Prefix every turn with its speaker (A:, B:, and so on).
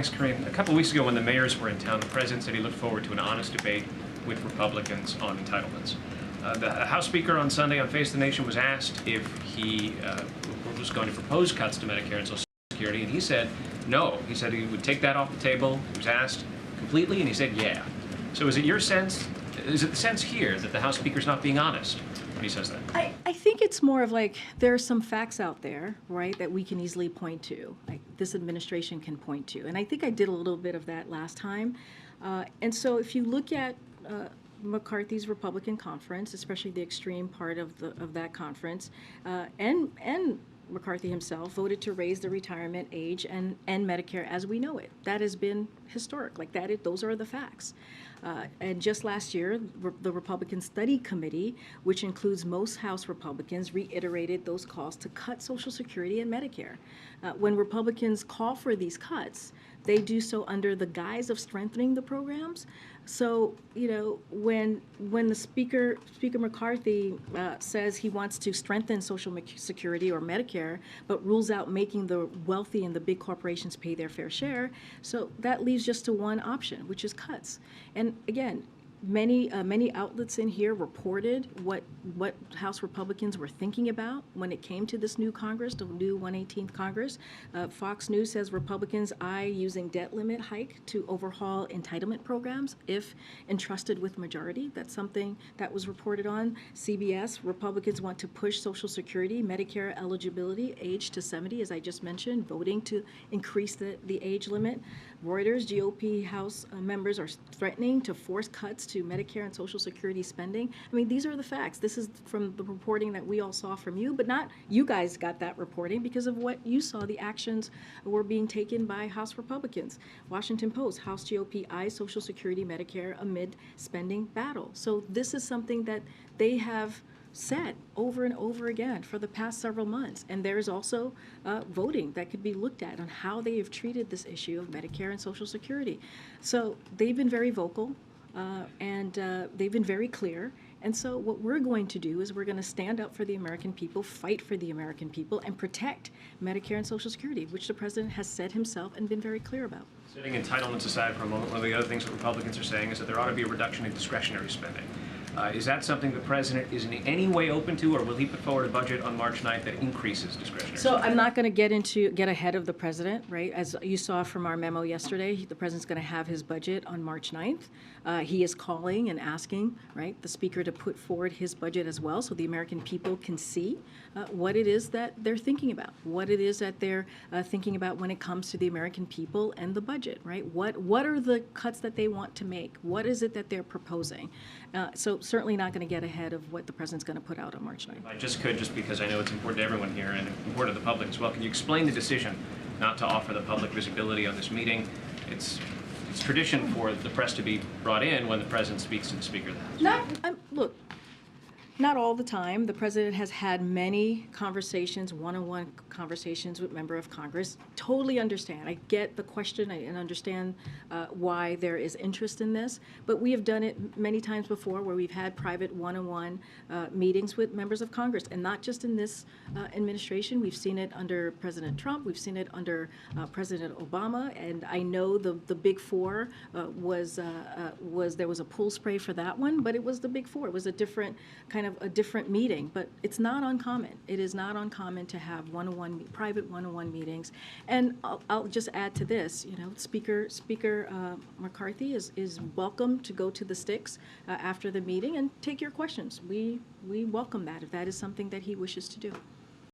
A: Thanks, Karine. A couple of weeks ago when the mayors were in town, the president said he looked forward to an honest debate with Republicans on entitlements. The House Speaker on Sunday on Face the Nation was asked if he was going to propose cuts to Medicare and Social Security, and he said no. He said he would take that off the table. He was asked completely, and he said yeah. So is it your sense, is it the sense here that the House Speaker's not being honest when he says that?
B: I think it's more of like there are some facts out there, right, that we can easily point to, like this administration can point to. And I think I did a little bit of that last time. And so if you look at McCarthy's Republican conference, especially the extreme part of that conference, and McCarthy himself voted to raise the retirement age and Medicare as we know it. That has been historic. Like that, those are the facts. And just last year, the Republican Study Committee, which includes most House Republicans, reiterated those calls to cut Social Security and Medicare. When Republicans call for these cuts, they do so under the guise of strengthening the programs. So, you know, when the Speaker McCarthy says he wants to strengthen Social Security or Medicare, but rules out making the wealthy and the big corporations pay their fair share, so that leaves just to one option, which is cuts. And again, many outlets in here reported what House Republicans were thinking about when it came to this new Congress, the new 118th Congress. Fox News says Republicans eye using debt limit hike to overhaul entitlement programs if entrusted with majority. That's something that was reported on. CBS, Republicans want to push Social Security, Medicare eligibility age to 70, as I just mentioned, voting to increase the age limit. Reuters, GOP House members are threatening to force cuts to Medicare and Social Security spending. I mean, these are the facts. This is from the reporting that we all saw from you, but not you guys got that reporting because of what you saw. The actions were being taken by House Republicans. Washington Post, House GOP eyes Social Security, Medicare amid spending battle. So this is something that they have said over and over again for the past several months. And there's also voting that could be looked at on how they have treated this issue of Medicare and Social Security. So they've been very vocal and they've been very clear. And so what we're going to do is we're going to stand up for the American people, fight for the American people, and protect Medicare and Social Security, which the president has said himself and been very clear about.
A: Setting entitlements aside for a moment, one of the other things that Republicans are saying is that there ought to be a reduction in discretionary spending. Is that something the president is in any way open to, or will he put forward a budget on March 9th that increases discretionary
B: So
A: spending?
B: I'm not going to get ahead of the president, right? As you saw from our memo yesterday, the president's going to have his budget on March 9th. He is calling and asking, right, the speaker to put forward his budget as well so the American people can see what it is that they're thinking about, what it is that they're thinking about when it comes to the American people and the budget, right? What are the cuts that they want to make? What is it that they're proposing? So certainly not going to get ahead of what the president's going to put out on March 9th.
A: If I just could, just because I know it's important to everyone here and important to the public as well, can you explain the decision not to offer the public visibility on this meeting? It's tradition for the press to be brought in when the president speaks to the Speaker of the House.
B: Look, not all the time. The president has had many conversations, one-on-one conversations with members of Congress. Totally understand. I get the question and understand why there is interest in this. But we have done it many times before where we've had private one-on-one meetings with members of Congress. And not just in this administration. We've seen it under President Trump. We've seen it under President Obama. And I know the Big Four there was a pool spray for that one. But it was the Big Four. It was a different kind of a different meeting, but it's not uncommon. It is not uncommon to have private one-on-one meetings. And I'll just add to this, you know, Speaker McCarthy is welcome to go to the sticks after the meeting and take your questions. We welcome that if that is something that he wishes to do.